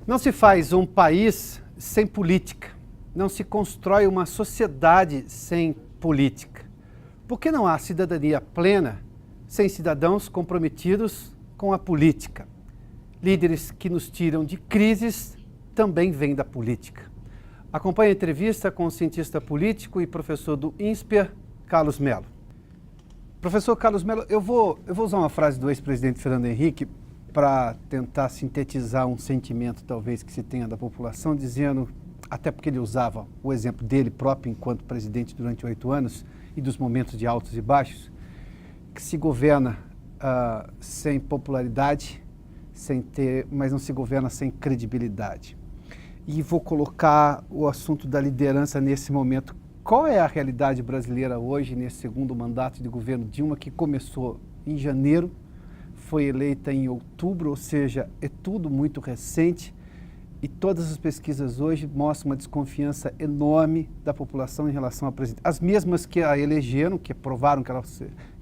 Não se faz um país sem política. Não se constrói uma sociedade sem política. Por que não há cidadania plena sem cidadãos comprometidos com a política? Líderes que nos tiram de crises também vêm da política. Acompanhe a entrevista com o cientista político e professor do INSPER, Carlos Mello. Professor Carlos Mello, eu vou usar uma frase do ex-presidente Fernando Henrique para tentar sintetizar um sentimento talvez que se tenha da população, dizendo, até porque ele usava o exemplo dele próprio enquanto presidente durante 8 anos e dos momentos de altos e baixos, que se governa sem popularidade, mas não se governa sem credibilidade. E vou colocar o assunto da liderança nesse momento. Qual é a realidade brasileira hoje, nesse segundo mandato de governo Dilma, que começou em janeiro, foi eleita em outubro, ou seja, é tudo muito recente, e todas as pesquisas hoje mostram uma desconfiança enorme da população em relação à presidente. As mesmas que a elegeram, que provaram que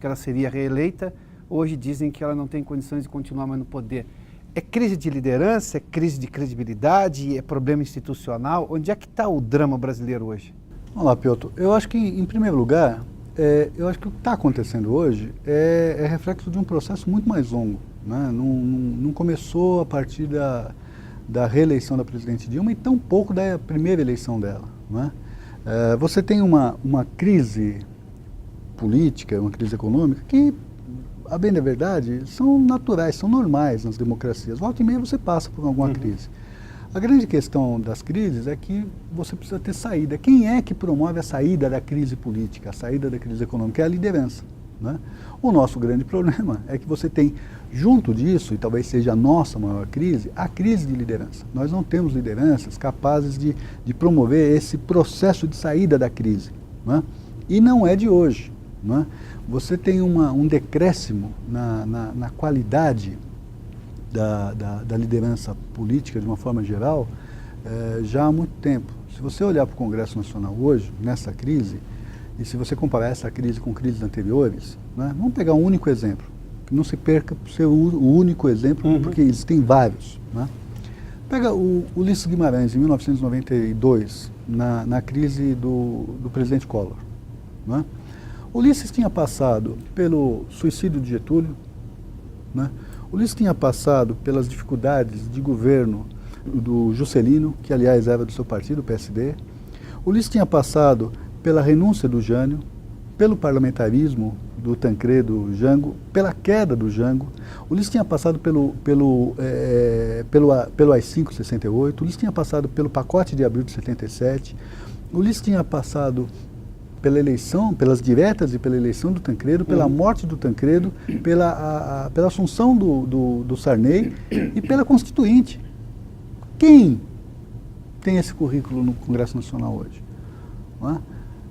ela seria reeleita, hoje dizem que ela não tem condições de continuar mais no poder. É crise de liderança, é crise de credibilidade, é problema institucional? Onde é que está o drama brasileiro hoje? Olá, Piotr. Eu acho que, em primeiro lugar, eu acho que o que está acontecendo hoje é reflexo de um processo muito mais longo, né? Não começou a partir da reeleição da presidente Dilma e tampouco da primeira eleição dela, né? Você tem uma crise política, uma crise econômica que, a bem da verdade, são naturais, são normais nas democracias. Volta e meia você passa por alguma crise. A grande questão das crises é que você precisa ter saída. Quem é que promove a saída da crise política, a saída da crise econômica? É a liderança, né? O nosso grande problema é que você tem, junto disso, e talvez seja a nossa maior crise, a crise de liderança. Nós não temos lideranças capazes de promover esse processo de saída da crise, né? E não é de hoje, né? Você tem um decréscimo na qualidade da liderança política, de uma forma geral, já há muito tempo. Se você olhar para o Congresso Nacional hoje, nessa crise, e se você comparar essa crise com crises anteriores, né, vamos pegar um único exemplo, que não se perca por ser o único exemplo, porque existem vários, né? Pega o Ulisses Guimarães, em 1992, na crise do presidente Collor, né? Ulisses tinha passado pelo suicídio de Getúlio, né? Ulisses tinha passado pelas dificuldades de governo do Juscelino, que aliás era do seu partido, o PSD. Ulisses tinha passado pela renúncia do Jânio, pelo parlamentarismo do Tancredo Jango, pela queda do Jango. Ulisses tinha passado pelo AI-5 68, Ulisses tinha passado pelo pacote de abril de 77, Ulisses tinha passado pela eleição, pelas diretas e pela eleição do Tancredo, pela morte do Tancredo, pela assunção do Sarney e pela Constituinte. Quem tem esse currículo no Congresso Nacional hoje? Não é?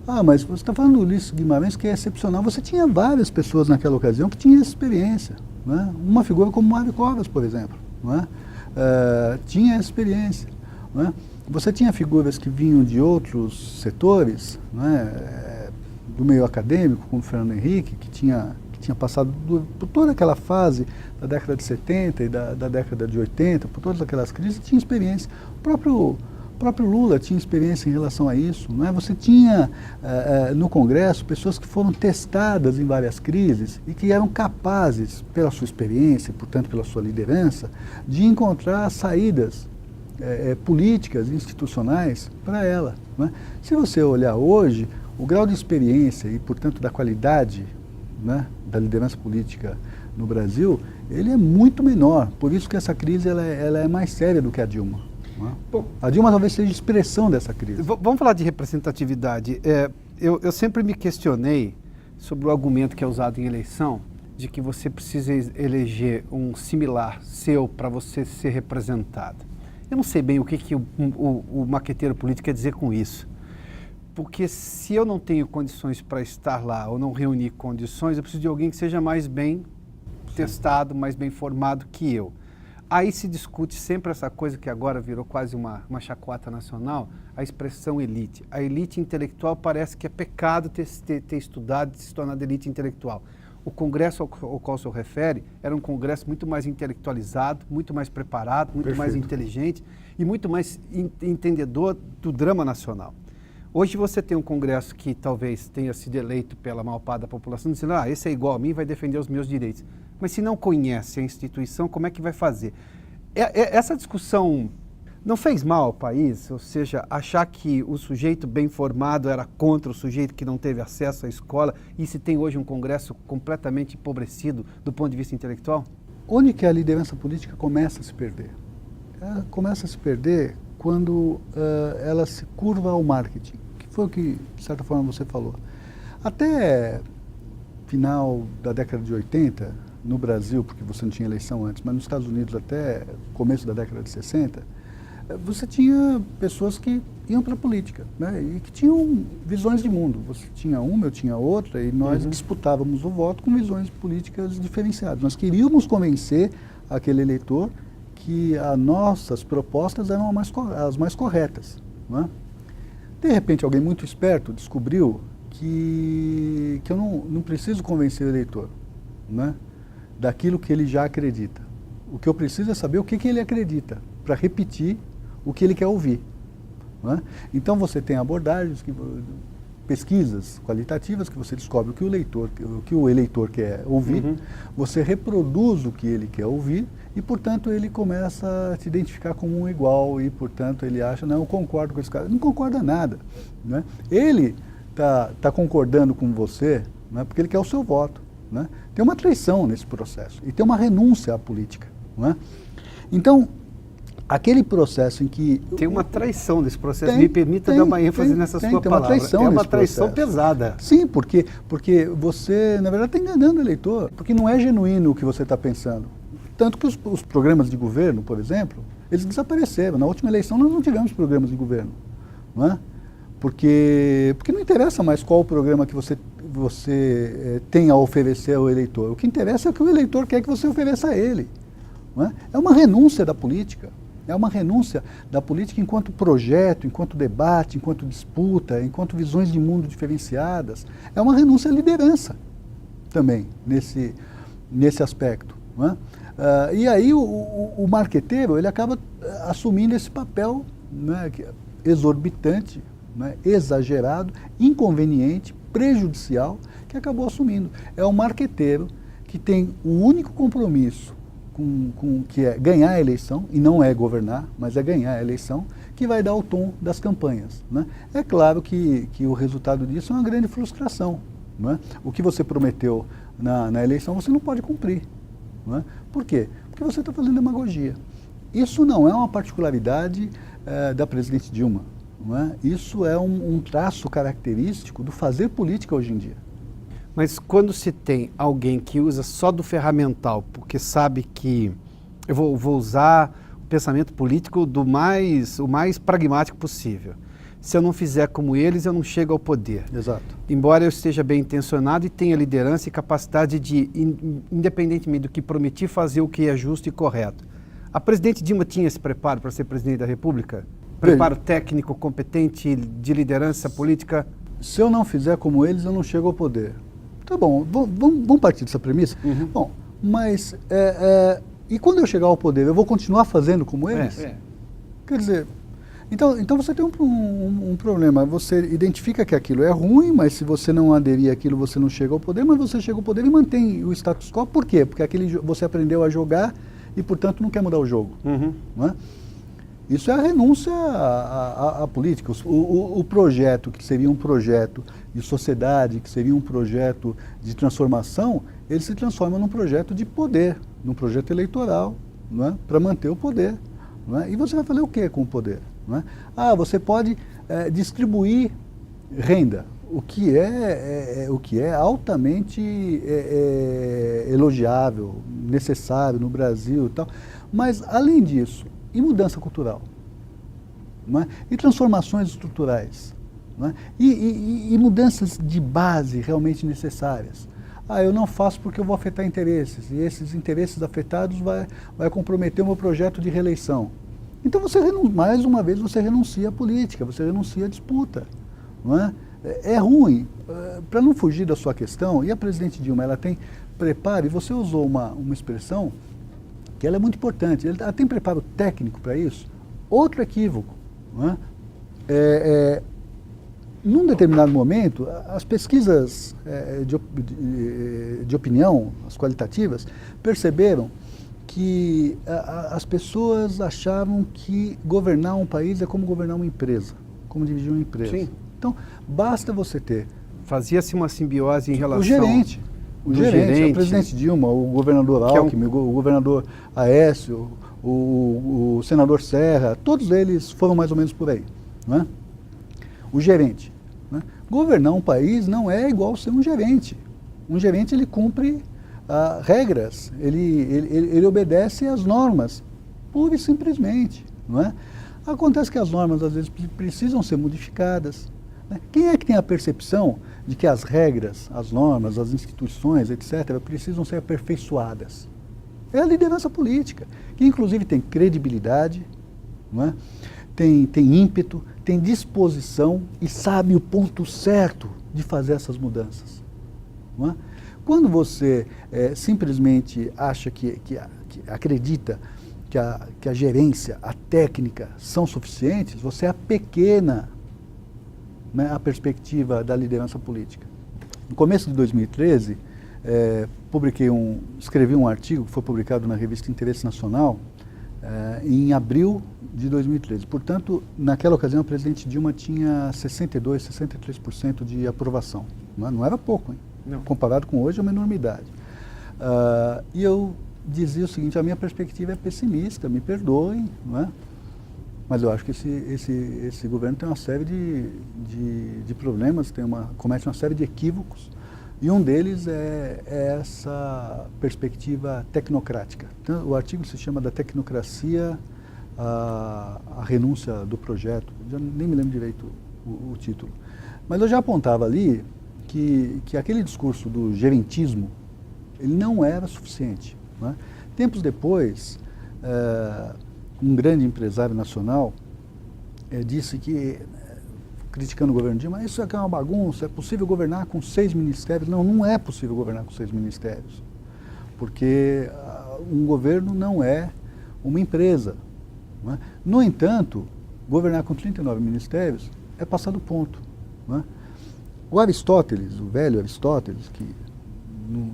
Ah, mas você está falando do Ulisses Guimarães, que é excepcional. Você tinha várias pessoas naquela ocasião que tinham essa experiência, não é? Uma figura como Mário Covas, por exemplo, não é? Tinha essa experiência, não é? Você tinha figuras que vinham de outros setores, né, do meio acadêmico, como Fernando Henrique, que tinha passado por toda aquela fase da década de 70 e da década de 80, por todas aquelas crises, tinha experiência. O próprio Lula tinha experiência em relação a isso, não é? Você tinha no Congresso pessoas que foram testadas em várias crises e que eram capazes, pela sua experiência, portanto pela sua liderança, de encontrar saídas políticas, institucionais para ela, não é? Se você olhar hoje, o grau de experiência e, portanto, da qualidade, né, da liderança política no Brasil, ele é muito menor. Por isso que essa crise ela é mais séria do que a Dilma. Não é? Bom, a Dilma talvez seja expressão dessa crise. Vamos falar de representatividade. Eu sempre me questionei sobre o argumento que é usado em eleição, de que você precisa eleger um similar seu para você ser representado. Eu não sei bem o que o maqueteiro político quer dizer com isso. Porque se eu não tenho condições para estar lá ou não reunir condições, eu preciso de alguém que seja mais bem testado, mais bem formado que eu. Aí se discute sempre essa coisa que agora virou quase uma chacota nacional, a expressão elite. A elite intelectual parece que é pecado ter estudado e se tornado elite intelectual. O Congresso ao qual o senhor refere era um Congresso muito mais intelectualizado, muito mais preparado, muito mais inteligente e muito mais entendedor do drama nacional. Hoje você tem um Congresso que talvez tenha sido eleito pela maior parte da população, dizendo, esse é igual a mim, vai defender os meus direitos. Mas se não conhece a instituição, como é que vai fazer? Essa discussão não fez mal ao país? Ou seja, achar que o sujeito bem formado era contra o sujeito que não teve acesso à escola e se tem hoje um Congresso completamente empobrecido do ponto de vista intelectual? Onde que a liderança política começa a se perder? Ela começa a se perder quando ela se curva ao marketing, que foi o que, de certa forma, você falou. Até final da década de 80, no Brasil, porque você não tinha eleição antes, mas nos Estados Unidos até começo da década de 60, você tinha pessoas que iam para a política, né, e que tinham visões de mundo. Você tinha uma, eu tinha outra, e nós disputávamos o voto com visões políticas diferenciadas. Nós queríamos convencer aquele eleitor que as nossas propostas eram as mais corretas. Né? De repente, alguém muito esperto descobriu que eu não preciso convencer o eleitor, né, daquilo que ele já acredita. O que eu preciso é saber o que ele acredita, para repetir o que ele quer ouvir. Né? Então você tem abordagens, pesquisas qualitativas que você descobre o que o eleitor quer ouvir, você reproduz o que ele quer ouvir e, portanto, ele começa a te identificar como um igual e, portanto, ele acha, não, eu concordo com esse cara. Não concorda nada. Né? Ele está concordando com você, né, porque ele quer o seu voto. Né? Tem uma traição nesse processo e tem uma renúncia à política. Né? Então, aquele processo em que... Tem uma traição nesse processo, me permita dar uma ênfase nessa sua palavra. É uma traição pesada. Sim, porque você, na verdade, está enganando o eleitor, porque não é genuíno o que você está pensando. Tanto que os programas de governo, por exemplo, eles desapareceram. Na última eleição nós não tivemos programas de governo. Não é? Porque não interessa mais qual o programa que você tem a oferecer ao eleitor. O que interessa é o que o eleitor quer que você ofereça a ele. Não é? É uma renúncia da política. É uma renúncia da política enquanto projeto, enquanto debate, enquanto disputa, enquanto visões de mundo diferenciadas. É uma renúncia à liderança também, nesse aspecto. Não é? E aí o marqueteiro ele acaba assumindo esse papel, né, exorbitante, né, exagerado, inconveniente, prejudicial, que acabou assumindo. É o marqueteiro que tem o único compromisso que é ganhar a eleição, e não é governar, mas é ganhar a eleição, que vai dar o tom das campanhas. Né? É claro que o resultado disso é uma grande frustração. Né? O que você prometeu na eleição você não pode cumprir. Né? Por quê? Porque você está fazendo demagogia. Isso não é uma particularidade da presidente Dilma. Não é? Isso é um traço característico do fazer política hoje em dia. Mas quando se tem alguém que usa só do ferramental, porque sabe que eu vou usar o pensamento político o mais pragmático possível. Se eu não fizer como eles, eu não chego ao poder. Exato. Embora eu esteja bem intencionado e tenha liderança e capacidade de, independentemente do que prometi, fazer o que é justo e correto. A presidente Dilma tinha esse preparo para ser presidente da República? Preparo técnico, competente, de liderança política? Se eu não fizer como eles, eu não chego ao poder. Tá bom, vamos partir dessa premissa? Bom, mas e quando eu chegar ao poder, eu vou continuar fazendo como eles? Quer dizer, então você tem um problema. Você identifica que aquilo é ruim, mas se você não aderir àquilo, você não chega ao poder, mas você chega ao poder e mantém o status quo. Por quê? Porque você aprendeu a jogar e, portanto, não quer mudar o jogo. Não é? Isso é a renúncia à política. O projeto, que seria um projeto de sociedade, que seria um projeto de transformação, ele se transforma num projeto de poder, num projeto eleitoral, não é? Para manter o poder. Não é? E você vai fazer o que com o poder? Não é? Você pode distribuir renda, o que é altamente elogiável, necessário no Brasil e tal. Mas, além disso, e mudança cultural? Não é? E transformações estruturais? Não é? E mudanças de base realmente necessárias? Eu não faço porque eu vou afetar interesses, e esses interesses afetados vai comprometer o meu projeto de reeleição. Então, mais uma vez, você renuncia à política, você renuncia à disputa. Não é? É ruim, para não fugir da sua questão, e a presidente Dilma, ela tem preparo, e você usou uma expressão que ela é muito importante, ela tem preparo técnico para isso. Outro equívoco, não é? Num determinado momento, as pesquisas de opinião, as qualitativas, perceberam que as pessoas achavam que governar um país é como governar uma empresa, como dirigir uma empresa. Sim. Então, basta você ter... Fazia-se uma simbiose em relação... O gerente, a presidente Dilma, o governador Alckmin, o governador Aécio, o senador Serra, todos eles foram mais ou menos por aí, não é? O gerente, né? Governar um país não é igual ser um gerente. Um gerente, ele cumpre regras, ele obedece às normas, pura e simplesmente, não é? Acontece que as normas, às vezes, precisam ser modificadas, né? Quem é que tem a percepção de que as regras, as normas, as instituições, etc., precisam ser aperfeiçoadas? É a liderança política, que inclusive tem credibilidade, não é? Tem ímpeto, tem disposição e sabe o ponto certo de fazer essas mudanças, não é? Quando você simplesmente acha que acredita que a gerência, a técnica são suficientes, você apequena, né, a perspectiva da liderança política. No começo de 2013, escrevi um artigo que foi publicado na revista Interesse Nacional em abril de 2013. Portanto, naquela ocasião, a presidente Dilma tinha 62%, 63% de aprovação. Não era pouco, hein? Não. Comparado com hoje, é uma enormidade. E eu dizia o seguinte: a minha perspectiva é pessimista, me perdoem, não é? Mas eu acho que esse governo tem uma série de problemas, comete uma série de equívocos, e um deles é essa perspectiva tecnocrática. Então, o artigo se chama Da Tecnocracia à Renúncia do Projeto, já nem me lembro direito o título. Mas eu já apontava ali que aquele discurso do gerentismo, ele não era suficiente, não é? Tempos depois, um grande empresário nacional disse que, criticando o governo Dilma, isso aqui é uma bagunça, é possível governar com 6 ministérios. Não, não é possível governar com 6 ministérios, porque um governo não é uma empresa, não é? No entanto, governar com 39 ministérios é passar do ponto, não é? O Aristóteles, o velho Aristóteles, que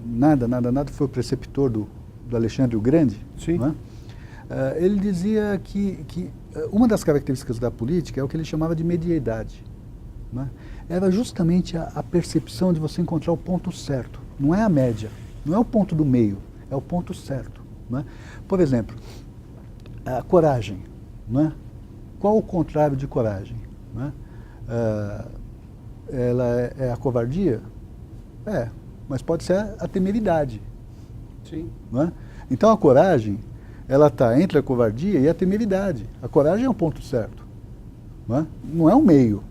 nada foi o preceptor do Alexandre o Grande, sim, não é? Ele dizia que uma das características da política é o que ele chamava de mediedade, não é? Era justamente a percepção de você encontrar o ponto certo. Não é a média, não é o ponto do meio, é o ponto certo, não é? Por exemplo, a coragem, não é? Qual o contrário de coragem, não é? Ela é a covardia? Mas pode ser a temeridade. Sim. Não é? Então a coragem, ela está entre a covardia e a temeridade. A coragem é o ponto certo, não é o meio,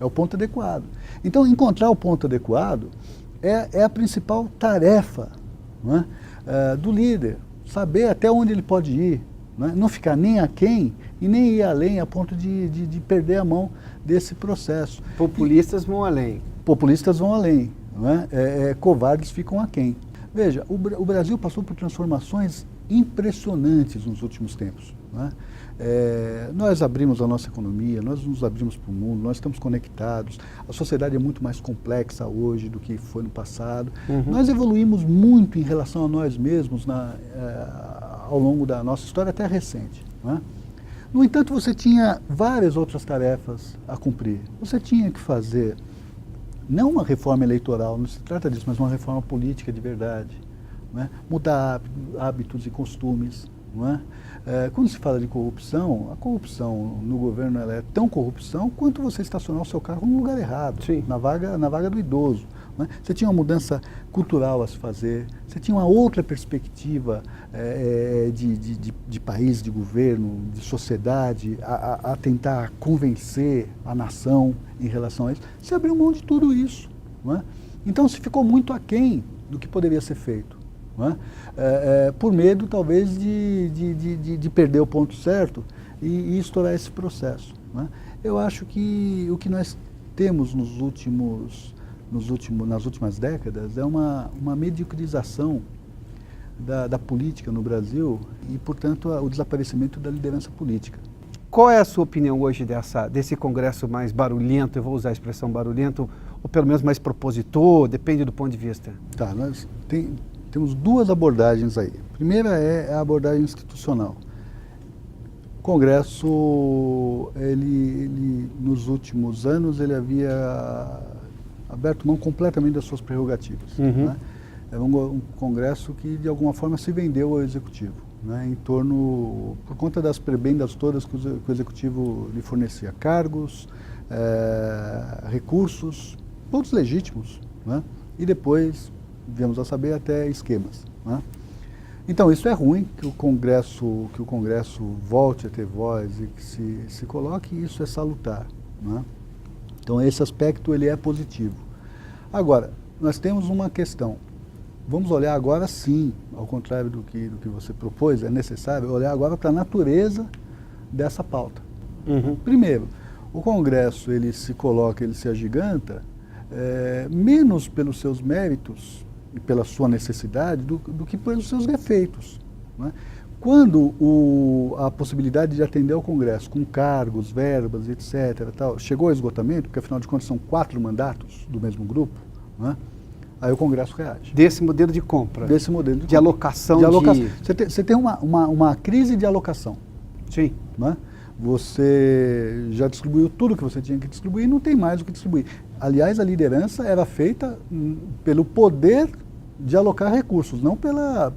é o ponto adequado. Então, encontrar o ponto adequado é a principal tarefa, não é? Do líder, saber até onde ele pode ir, não ficar nem aquém e nem ir além a ponto de perder a mão desse processo. Populistas vão além. Populistas vão além, não é? Covardes ficam aquém. Veja, o Brasil passou por transformações impressionantes nos últimos tempos, não é? Nós abrimos a nossa economia, nós nos abrimos para o mundo, nós estamos conectados, a sociedade é muito mais complexa hoje do que foi no passado. Uhum. Nós evoluímos muito em relação a nós mesmos ao longo da nossa história até recente, não é? No entanto, você tinha várias outras tarefas a cumprir. Você tinha que fazer, não uma reforma eleitoral, não se trata disso, mas uma reforma política de verdade, não é? Mudar hábitos e costumes, não é? Quando se fala de corrupção, a corrupção no governo ela é tão corrupção quanto você estacionar o seu carro no lugar errado, sim, na vaga do idoso. Não é? Você tinha uma mudança cultural a se fazer, você tinha uma outra perspectiva de país, de governo, de sociedade, a tentar convencer a nação em relação a isso. Você abriu mão de tudo isso, não é? Então se ficou muito aquém do que poderia ser feito, não é? Por medo talvez de perder o ponto certo e estourar esse processo, não é? Eu acho que o que nós temos nas últimas décadas é uma mediocrização da política no Brasil e, portanto, o desaparecimento da liderança política. Qual é a sua opinião hoje desse Congresso mais barulhento, eu vou usar a expressão barulhento, ou pelo menos mais propositor, depende do ponto de vista? Tá, nós temos duas abordagens aí. A primeira é a abordagem institucional. O Congresso, ele nos últimos anos, ele havia aberto mão completamente das suas prerrogativas. Uhum. Né? É um Congresso que, de alguma forma, se vendeu ao Executivo, né? Por conta das prebendas todas que o Executivo lhe fornecia, cargos, recursos, todos legítimos, né? E depois, viemos a saber, até esquemas, né? Então, isso é ruim, que o Congresso volte a ter voz e que se coloque, e isso é salutar, né? Então, esse aspecto ele é positivo. Agora, nós temos uma questão. Vamos olhar agora, sim, ao contrário do que você propôs, é necessário olhar agora para a natureza dessa pauta. Uhum. Primeiro, o Congresso ele se agiganta, menos pelos seus méritos e pela sua necessidade do que pelos seus defeitos, né? Quando a possibilidade de atender ao Congresso com cargos, verbas, etc., chegou ao esgotamento, porque afinal de contas são 4 mandatos do mesmo grupo, né? Aí o Congresso reage. Desse modelo de compra. Desse modelo de alocação. Você tem uma crise de alocação. Sim. Né? Você já distribuiu tudo que você tinha que distribuir e não tem mais o que distribuir. Aliás, a liderança era feita pelo poder de alocar recursos, não pela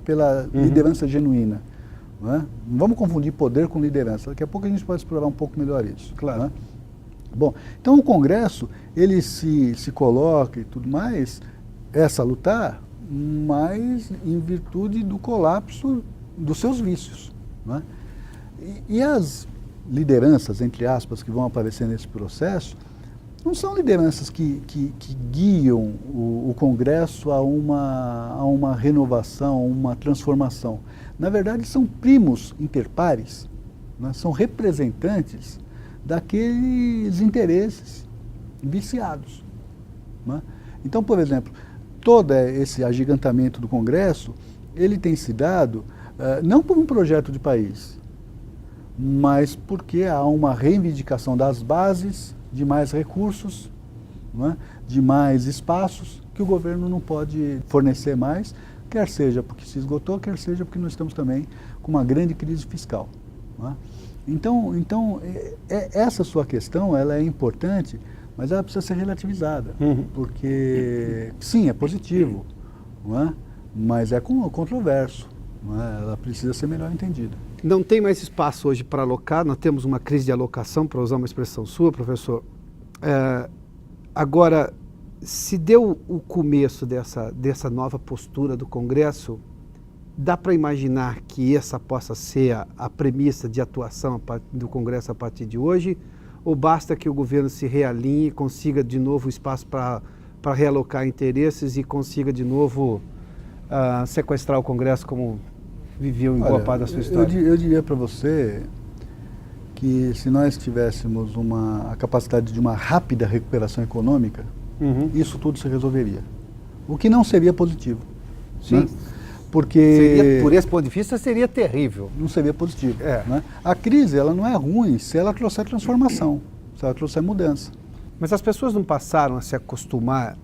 liderança genuína. Né? Não vamos confundir poder com liderança. Daqui a pouco a gente pode explorar um pouco melhor isso. Claro. Né? Bom, então o Congresso, ele se coloca e tudo mais, é salutar, mas em virtude do colapso dos seus vícios. Né? E as lideranças, entre aspas, que vão aparecer nesse processo, não são lideranças que guiam o Congresso a uma renovação, a uma transformação. Na verdade, são primos interpares, né? São representantes daqueles interesses viciados. Né? Então, por exemplo, todo esse agigantamento do Congresso, ele tem se dado não por um projeto de país, mas porque há uma reivindicação das bases de mais recursos, né, de mais espaços que o governo não pode fornecer mais, quer seja porque se esgotou, quer seja porque nós estamos também com uma grande crise fiscal. Né? Então, essa sua questão ela é importante, mas ela precisa ser relativizada, porque, sim, é positivo, não é? Mas é controverso, não é? Ela precisa ser melhor entendida. Não tem mais espaço hoje para alocar, nós temos uma crise de alocação, para usar uma expressão sua, professor. Agora, se deu o começo dessa nova postura do Congresso, dá para imaginar que essa possa ser a premissa de atuação do Congresso a partir de hoje? Ou basta que o governo se realinhe, consiga de novo espaço para realocar interesses e consiga de novo sequestrar o Congresso como viveu em boa parte da sua história? Eu diria para você que se nós tivéssemos a capacidade de uma rápida recuperação econômica, isso tudo se resolveria. O que não seria positivo. Sim. Né? Porque por esse ponto de vista seria terrível. Não seria positivo. Né? A crise ela não é ruim se ela trouxer transformação, se ela trouxer mudança. Mas as pessoas não passaram a se acostumar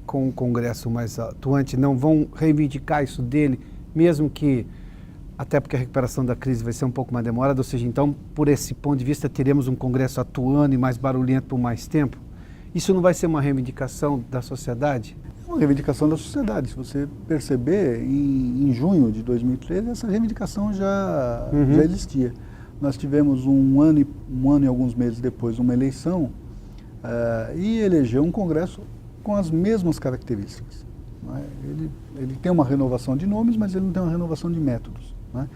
com o Congresso mais atuante, não vão reivindicar isso dele, mesmo que, até porque a recuperação da crise vai ser um pouco mais demorada, ou seja, então, por esse ponto de vista, teremos um Congresso atuando e mais barulhento por mais tempo? Isso não vai ser uma reivindicação da sociedade? Uma reivindicação da sociedade. Se você perceber, em junho de 2013, essa reivindicação já existia. Nós tivemos um ano e alguns meses depois uma eleição e elegeu um Congresso com as mesmas características. Né? Ele tem uma renovação de nomes, mas ele não tem uma renovação de métodos. Né?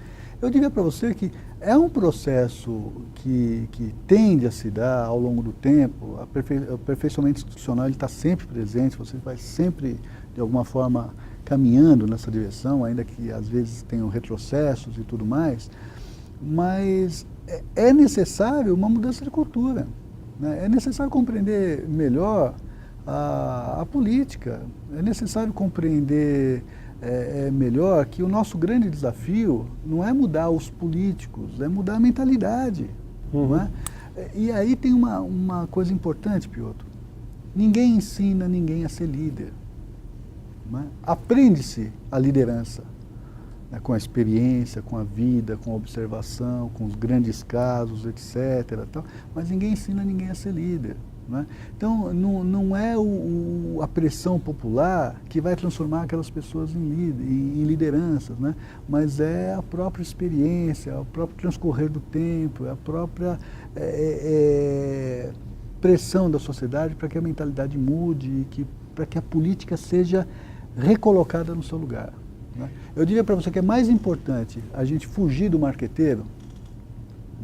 Eu diria para você que é um processo que tende a se dar ao longo do tempo. O aperfeiçoamento institucional está sempre presente, você vai sempre, de alguma forma, caminhando nessa direção, ainda que às vezes tenham retrocessos e tudo mais, mas é necessário uma mudança de cultura. né? É necessário compreender melhor a política, é necessário compreender melhor que o nosso grande desafio não é mudar os políticos, é mudar a mentalidade. Não é? E aí tem uma coisa importante, Piotr. Ninguém ensina ninguém a ser líder. Não é? Aprende-se a liderança, né, com a experiência, com a vida, com a observação, com os grandes casos, etc. Tal, mas ninguém ensina ninguém a ser líder. Né? Então, não é a pressão popular que vai transformar aquelas pessoas em lideranças, né? Mas é a própria experiência, é o próprio transcorrer do tempo, é a própria pressão da sociedade para que a mentalidade mude, para que a política seja recolocada no seu lugar. Né? Eu diria para você que é mais importante a gente fugir do marqueteiro,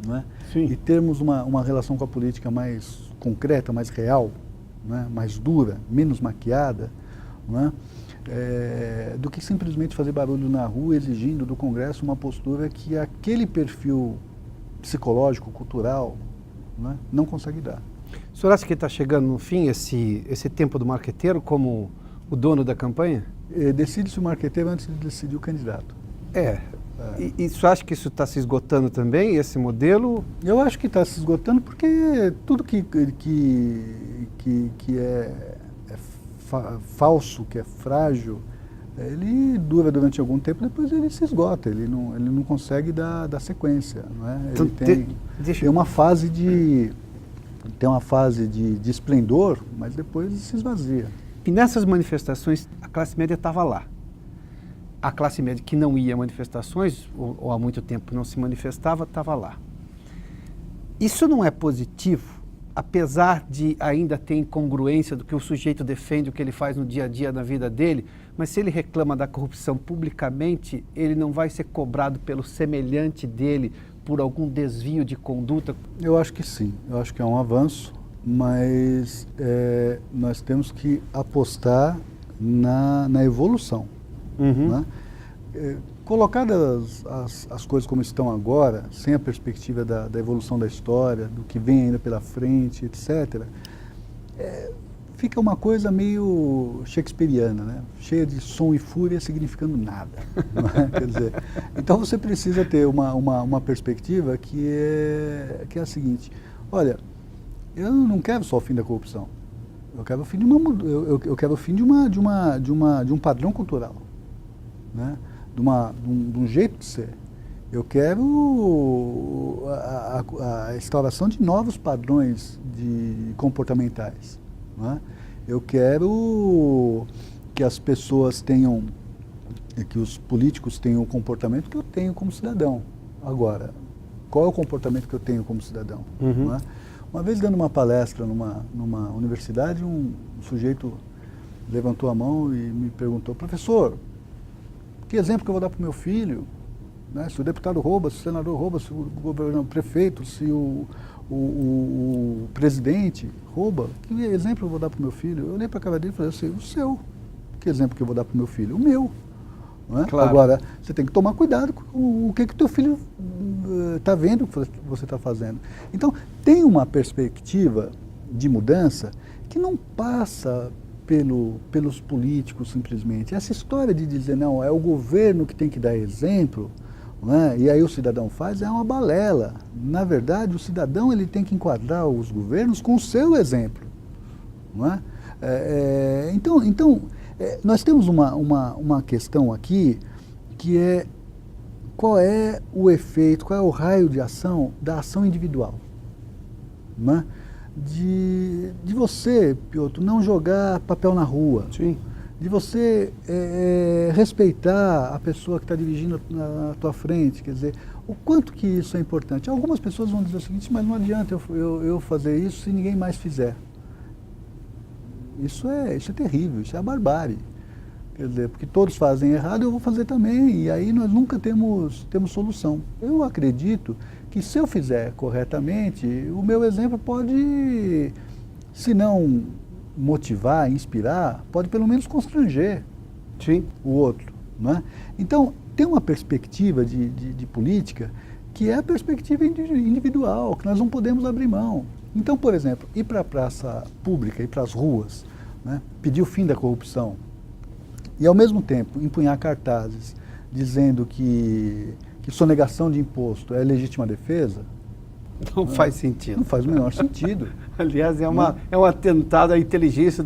né? E termos uma relação com a política mais concreta, mais real, né? Mais dura, menos maquiada, né? Do que simplesmente fazer barulho na rua exigindo do Congresso uma postura que aquele perfil psicológico, cultural, né? Não consegue dar. O senhor acha que está chegando no fim esse tempo do marqueteiro como o dono da campanha? Decide-se o marqueteiro antes de decidir o candidato. E o senhor acha que isso está se esgotando também, esse modelo? Eu acho que está se esgotando porque tudo que é falso, que é frágil, ele dura durante algum tempo, depois ele se esgota, ele não consegue dar sequência. Não é? Ele então, tem uma fase de esplendor, mas depois se esvazia. E nessas manifestações, a classe média estava lá. A classe média que não ia a manifestações, ou há muito tempo não se manifestava, estava lá. Isso não é positivo, apesar de ainda ter incongruência do que o sujeito defende, o que ele faz no dia a dia na vida dele, mas se ele reclama da corrupção publicamente, ele não vai ser cobrado pelo semelhante dele por algum desvio de conduta? Eu acho que sim, eu acho que é um avanço, mas nós temos que apostar na evolução. Né? Colocadas as coisas como estão agora, sem a perspectiva da evolução da história, do que vem ainda pela frente, etc., fica uma coisa meio shakespeariana, né? Cheia de som e fúria, significando nada. Não é? Quer dizer, então você precisa ter uma perspectiva que é a seguinte: olha, eu não quero só o fim da corrupção, eu quero o fim de um padrão cultural. Né? De um jeito de ser. Eu quero a instauração de novos padrões comportamentais. Né? Eu quero que as pessoas tenham, que os políticos tenham o comportamento que eu tenho como cidadão. Agora, qual é o comportamento que eu tenho como cidadão? Né? Uma vez dando uma palestra numa universidade, um sujeito levantou a mão e me perguntou: professor, que exemplo que eu vou dar para o meu filho? Né? Se o deputado rouba, se o senador rouba, se o prefeito, se o presidente rouba, que exemplo eu vou dar para o meu filho? Eu olhei para a cara dele e falei assim: o seu. Que exemplo que eu vou dar para o meu filho? O meu. Não é? Claro. Agora, você tem que tomar cuidado com o que teu filho está vendo que você está fazendo. Então, tem uma perspectiva de mudança que não passa pelos políticos simplesmente. Essa história de dizer, não, é o governo que tem que dar exemplo, né, e aí o cidadão faz, é uma balela. Na verdade, o cidadão ele tem que enquadrar os governos com o seu exemplo. Não é? Então, nós temos uma questão aqui que é qual é o efeito, qual é o raio de ação da ação individual. Não é? De você, Piotr, não jogar papel na rua. Sim. De você respeitar a pessoa que está dirigindo na tua frente. Quer dizer, o quanto que isso é importante. Algumas pessoas vão dizer o seguinte: mas não adianta eu fazer isso se ninguém mais fizer. Isso é terrível, isso é a barbárie. Quer dizer, porque todos fazem errado, eu vou fazer também, e aí nós nunca temos solução. Eu acredito que se eu fizer corretamente, o meu exemplo pode, se não motivar, inspirar, pode pelo menos constranger o outro. Não é? Então, tem uma perspectiva de política que é a perspectiva individual, que nós não podemos abrir mão. Então, por exemplo, ir para a praça pública, ir para as ruas, né, pedir o fim da corrupção e, ao mesmo tempo, empunhar cartazes dizendo que sonegação de imposto é legítima defesa, Não faz sentido. não faz o menor sentido. Aliás, é um atentado à inteligência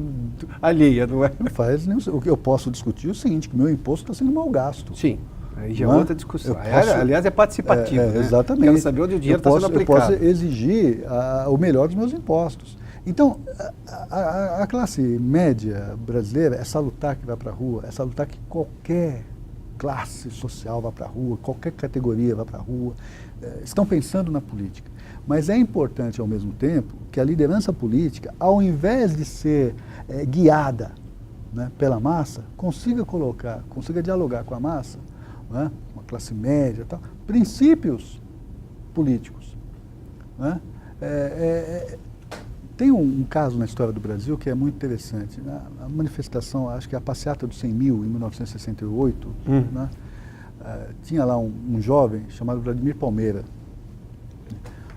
alheia, não é? Não faz nenhum. O que eu posso discutir é o seguinte, que meu imposto está sendo mal gasto. Sim, aí já é Não é? outra discussão. Eu posso- Aliás, é participativo, né? Exatamente. Quero saber onde o dinheiro está sendo Eu aplicado. posso exigir o melhor dos meus impostos. Então, a classe média brasileira é salutar que vá para a rua, é salutar que qualquer classe social vá para a rua, qualquer categoria vá para a rua, estão pensando na política. Mas é importante, ao mesmo tempo, que a liderança política, ao invés de ser guiada, né, pela massa, consiga dialogar com a massa, né, uma classe média, tal, princípios políticos. Né? Tem um caso na história do Brasil que é muito interessante. Né? A manifestação, acho que é a Passeata dos 100 mil, em 1968, né? Tinha lá um jovem chamado Vladimir Palmeira.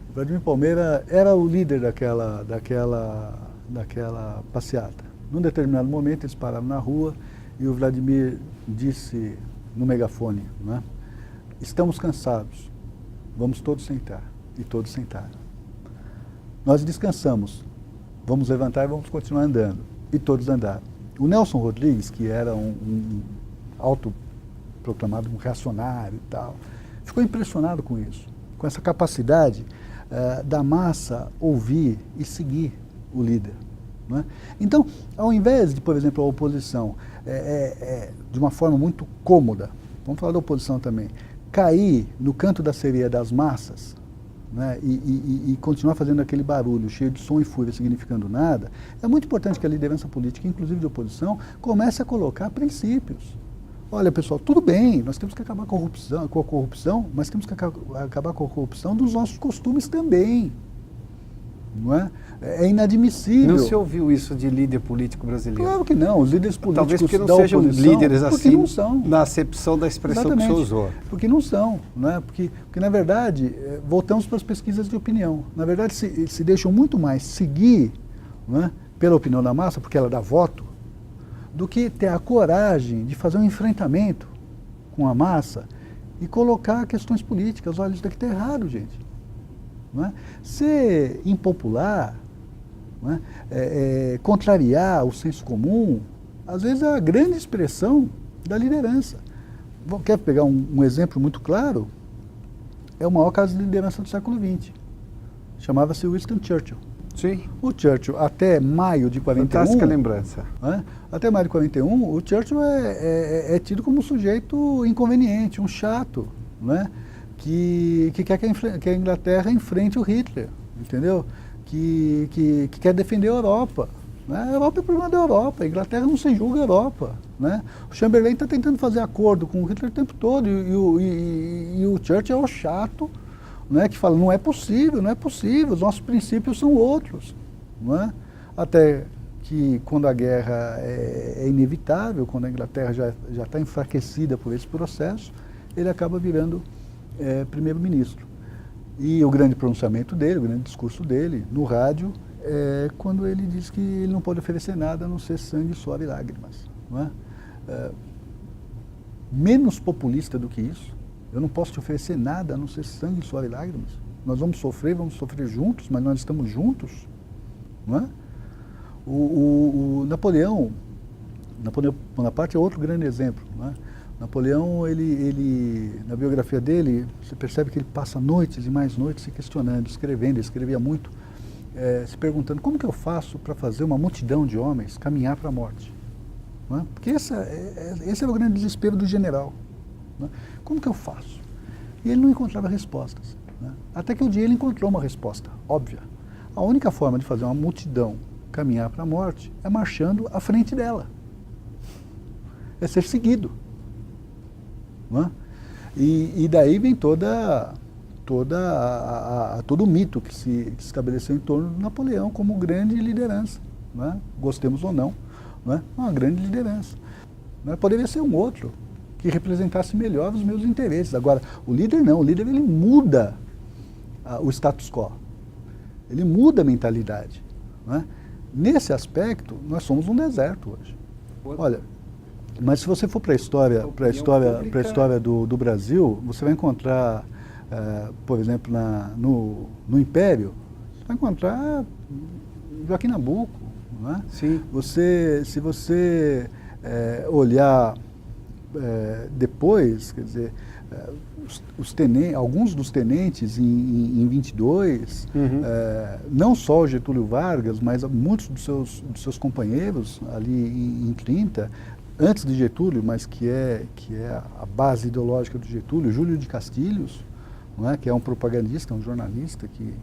O Vladimir Palmeira era o líder daquela passeata. Num determinado momento, eles pararam na rua e o Vladimir disse no megafone, né? Estamos cansados, vamos todos sentar. E todos sentaram. Nós descansamos, vamos levantar e vamos continuar andando. E todos andaram. O Nelson Rodrigues, que era um autoproclamado reacionário e tal, ficou impressionado com isso, com essa capacidade da massa ouvir e seguir o líder. Né? Então, ao invés de, por exemplo, a oposição, de uma forma muito cômoda, vamos falar da oposição também, cair no canto da sereia das massas, né, e continuar fazendo aquele barulho cheio de som e fúria, significando nada, é muito importante que a liderança política, inclusive de oposição, comece a colocar princípios. Olha, pessoal, tudo bem, nós temos que acabar com a corrupção, mas temos que acabar com a corrupção dos nossos costumes também. Não é? É inadmissível. Não se ouviu isso de líder político brasileiro? Claro que não. Os líderes políticos talvez porque não da sejam oposição, líderes assim, não são. na acepção da expressão que você usou. Porque não são. Né? Porque, na verdade, voltamos para as pesquisas de opinião. Na verdade, se deixam muito mais seguir, né, pela opinião da massa, porque ela dá voto, do que ter a coragem de fazer um enfrentamento com a massa e colocar questões políticas. Olha, isso daqui está errado, gente. Não é? Ser impopular, não é? Contrariar o senso comum, às vezes é a grande expressão da liderança. Quer pegar um exemplo muito claro? É o maior caso de liderança do século XX. Chamava-se Winston Churchill. Sim. O Churchill, até maio de 41... Fantástica lembrança. Né? Até maio de 41, o Churchill é tido como um sujeito inconveniente, um chato, né? Que quer que a Inglaterra enfrente o Hitler, entendeu? Que quer defender a Europa. Né? A Europa é o problema da Europa, a Inglaterra não se julga a Europa. Né? O Chamberlain está tentando fazer acordo com o Hitler o tempo todo e o Churchill é o chato, né, que fala, não é possível, os nossos princípios são outros. Não é? Até que quando a guerra é inevitável, quando a Inglaterra já está enfraquecida por esse processo, ele acaba virando primeiro-ministro. E o grande pronunciamento dele, o grande discurso dele, no rádio, é quando ele diz que ele não pode oferecer nada a não ser sangue, suor e lágrimas. Não é? Menos populista do que isso, eu não posso te oferecer nada a não ser sangue, suor e lágrimas. Nós vamos sofrer juntos, mas nós estamos juntos. Não é? O Napoleão Bonaparte é outro grande exemplo. Não é? Napoleão, ele, na biografia dele, você percebe que ele passa noites e mais noites se questionando, escrevendo, ele escrevia muito, se perguntando como que eu faço para fazer uma multidão de homens caminhar para a morte. Não é? Porque esse é o grande desespero do general. Né? Como que eu faço? E ele não encontrava respostas. Né? Até que um dia ele encontrou uma resposta óbvia. A única forma de fazer uma multidão caminhar para a morte é marchando à frente dela. É ser seguido. Né? E daí vem todo o mito que se estabeleceu em torno de Napoleão como grande liderança. Né? Gostemos ou não, né? Uma grande liderança. Né? Poderia ser um outro que representasse melhor os meus interesses. Agora, o líder não, o líder ele muda o status quo. ele muda a mentalidade. Né? Nesse aspecto, nós somos um deserto hoje. Olha, mas se você for para a história do Brasil, você vai encontrar, por exemplo, no Império, você vai encontrar Joaquim Nabuco. Não é? Sim. Se você olhar depois, quer dizer, alguns dos tenentes em 22, não só o Getúlio Vargas, mas muitos dos seus companheiros ali em 30, antes de Getúlio, mas que é a base ideológica do Getúlio, Júlio de Castilhos, não é? Que é um propagandista, um jornalista que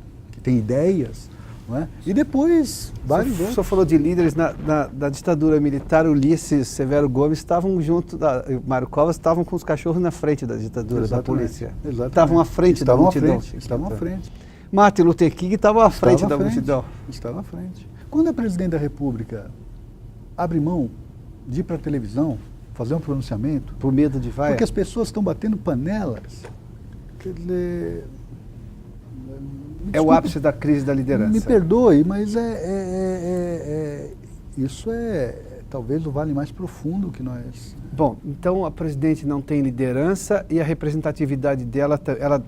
tem ideias. Não é? E depois, vários outros. O senhor falou de líderes da ditadura militar, Ulisses Severo Gomes estavam junto, Mário Covas estavam com os cachorros na frente da ditadura, exatamente, da polícia. Exatamente. Estavam à frente da multidão. Estavam à frente. Martin Luther King estava à frente da multidão. Estava à frente. Quando a presidente da República abre mão de ir para a televisão, fazer um pronunciamento... Por medo de vaia? Porque as pessoas estão batendo panelas. Quer dizer... É o ápice da crise da liderança. Me perdoe, mas isso talvez o vale mais profundo que nós... Bom, então a presidente não tem liderança e a representatividade dela, ela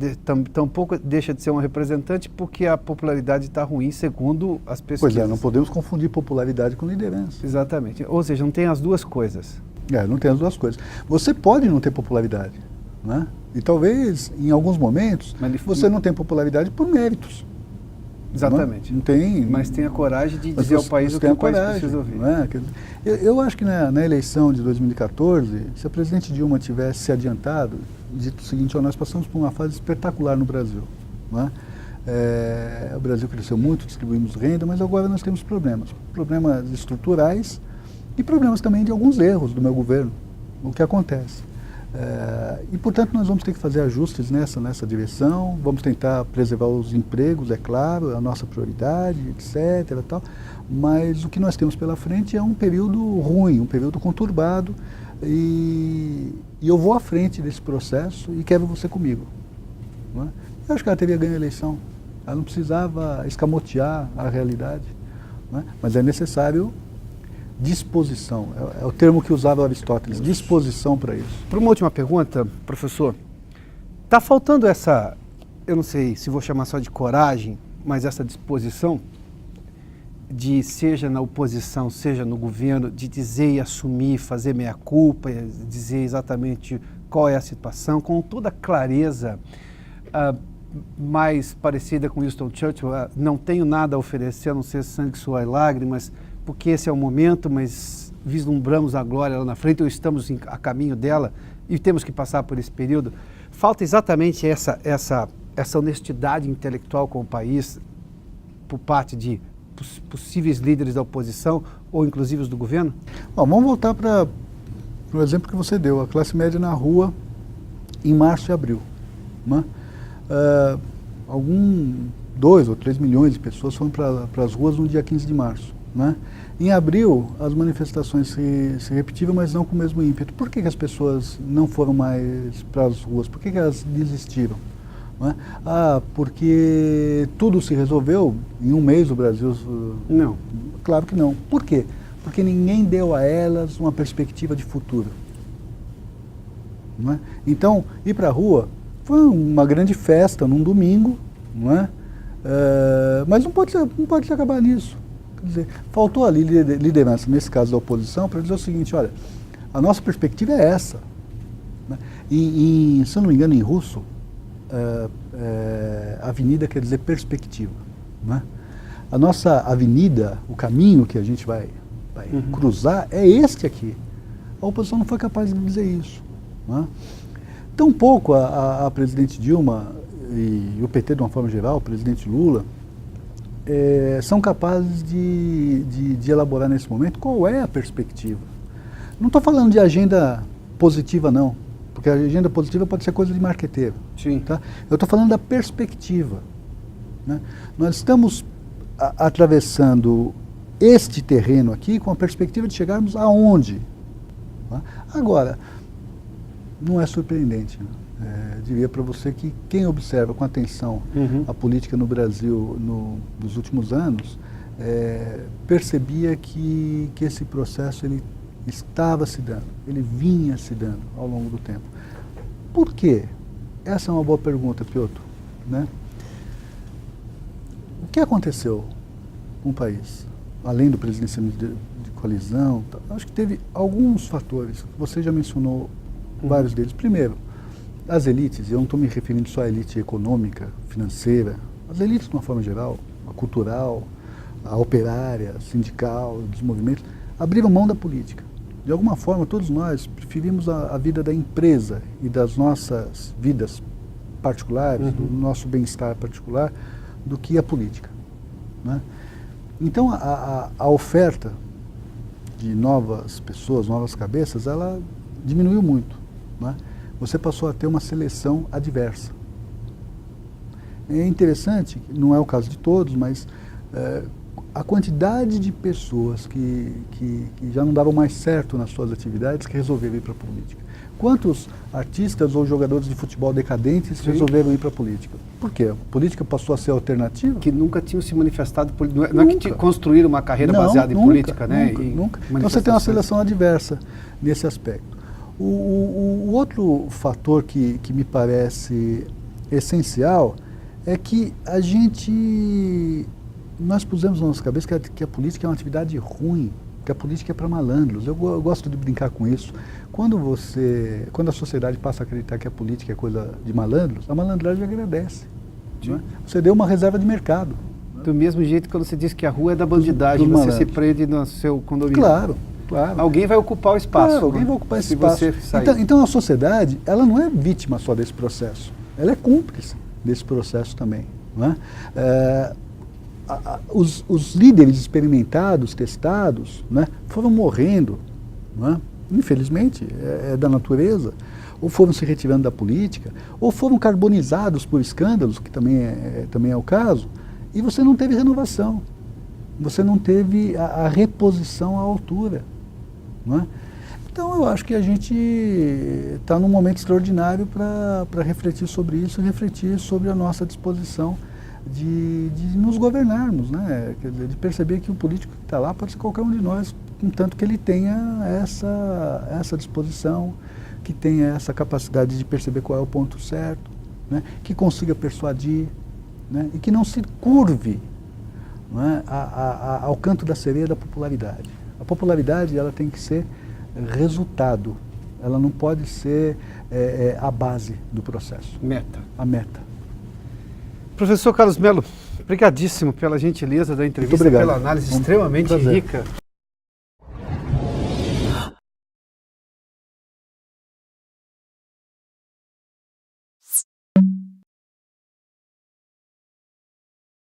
tampouco deixa de ser uma representante porque a popularidade está ruim, segundo as pesquisas. Pois é, não podemos confundir popularidade com liderança. Exatamente. Ou seja, não tem as duas coisas. Não tem as duas coisas. Você pode não ter popularidade, né? E talvez, em alguns momentos, você não tem popularidade por méritos. Exatamente. Não tem, mas tem a coragem de dizer ao país o que o país precisa ouvir. Não é? Eu acho que na eleição de 2014, se a presidente Dilma tivesse se adiantado, dito o seguinte, nós passamos por uma fase espetacular no Brasil. Não é? O Brasil cresceu muito, distribuímos renda, mas agora nós temos problemas estruturais e problemas também de alguns erros do meu governo. O que acontece? E, portanto, nós vamos ter que fazer ajustes nessa direção, vamos tentar preservar os empregos, é claro, é a nossa prioridade, etc. Tal, mas o que nós temos pela frente é um período ruim, um período conturbado, e eu vou à frente desse processo e quero você comigo. Não é? Eu acho que ela teria ganho a eleição, ela não precisava escamotear a realidade, não é? Mas é necessário disposição, é o termo que usava Aristóteles, disposição para isso. Para uma última pergunta, professor, está faltando essa, eu não sei se vou chamar só de coragem, mas essa disposição de, seja na oposição, seja no governo, de dizer e assumir, fazer meia-culpa, dizer exatamente qual é a situação, com toda a clareza, mais parecida com Winston Churchill, não tenho nada a oferecer, a não ser sangue, suor e lágrimas, porque esse é o momento, mas vislumbramos a glória lá na frente, ou estamos a caminho dela e temos que passar por esse período. Falta exatamente essa honestidade intelectual com o país por parte de possíveis líderes da oposição ou inclusive os do governo? Bom, vamos voltar para o exemplo que você deu, a classe média na rua em março e abril. Né? 2 ou 3 milhões de pessoas foram para as ruas no dia 15 de março. Né? Em abril, as manifestações se repetiram, mas não com o mesmo ímpeto. Por que as pessoas não foram mais para as ruas? Por que elas desistiram? Né? Porque tudo se resolveu em um mês o Brasil... Não. Claro que não. Por quê? Porque ninguém deu a elas uma perspectiva de futuro. Não é? Então, ir para a rua foi uma grande festa num domingo, não é? Mas não pode se acabar nisso. Quer dizer, faltou ali liderança, nesse caso da oposição, para dizer o seguinte, olha, a nossa perspectiva é essa. Né? Se eu não me engano, em russo, avenida quer dizer perspectiva. Né? A nossa avenida, o caminho que a gente vai cruzar, é este aqui. A oposição não foi capaz de dizer isso. Né? Tampouco a presidente Dilma e o PT, de uma forma geral, o presidente Lula, são capazes de elaborar nesse momento qual é a perspectiva. Não estou falando de agenda positiva, não, porque a agenda positiva pode ser coisa de marqueteiro. Sim. Tá? Eu estou falando da perspectiva. Né? Nós estamos atravessando este terreno aqui com a perspectiva de chegarmos aonde? Tá? Agora, não é surpreendente. Né? Diria para você que quem observa com atenção a política no Brasil nos últimos anos, percebia que esse processo ele estava se dando, ele vinha se dando ao longo do tempo. Por quê? Essa é uma boa pergunta, Piotr, né? O que aconteceu com o país? Além do presidencialismo de coalizão, acho que teve alguns fatores, você já mencionou vários deles. Primeiro, as elites, eu não estou me referindo só à elite econômica, financeira, as elites de uma forma geral, a cultural, a operária, a sindical, dos movimentos, abriram mão da política. De alguma forma, todos nós preferimos a vida da empresa e das nossas vidas particulares, do nosso bem-estar particular, do que a política, né? Então, a oferta de novas pessoas, novas cabeças, ela diminuiu muito, né? Você passou a ter uma seleção adversa. É interessante, não é o caso de todos, mas a quantidade de pessoas que já não davam mais certo nas suas atividades que resolveram ir para a política. Quantos artistas ou jogadores de futebol decadentes resolveram ir para a política? Por quê? A política passou a ser alternativa? Que nunca tinham se manifestado, não é que construíram uma carreira baseada em política, né? Nunca. Então você tem uma seleção adversa nesse aspecto. O outro fator que me parece essencial é que nós pusemos na nossa cabeça que a política é uma atividade ruim, que a política é para malandros. Eu gosto de brincar com isso. Quando a sociedade passa a acreditar que a política é coisa de malandros, a malandragem agradece, né? Você deu uma reserva de mercado. Do mesmo jeito que quando você diz que a rua é da bandidagem, você se prende no seu condomínio. Claro. Alguém vai ocupar o espaço. Claro, alguém vai ocupar esse espaço. Então a sociedade, ela não é vítima só desse processo, ela é cúmplice desse processo também, não é? Os líderes experimentados, testados, né, foram morrendo, né? Infelizmente, é da natureza, ou foram se retirando da política, ou foram carbonizados por escândalos, que também é o caso, e você não teve renovação, você não teve a reposição à altura, não é? Então eu acho que a gente está num momento extraordinário para refletir sobre isso, refletir sobre a nossa disposição de nos governarmos, né? Quer dizer, de perceber que o político que está lá pode ser qualquer um de nós, contanto que ele tenha essa disposição, que tenha essa capacidade de perceber qual é o ponto certo, né? Que consiga persuadir, né? E que não se curve, não é? Ao canto da sereia da popularidade. A popularidade ela tem que ser resultado, ela não pode ser a base do processo. A meta. Professor Carlos Melo, obrigadíssimo pela gentileza da entrevista, pela análise extremamente rica.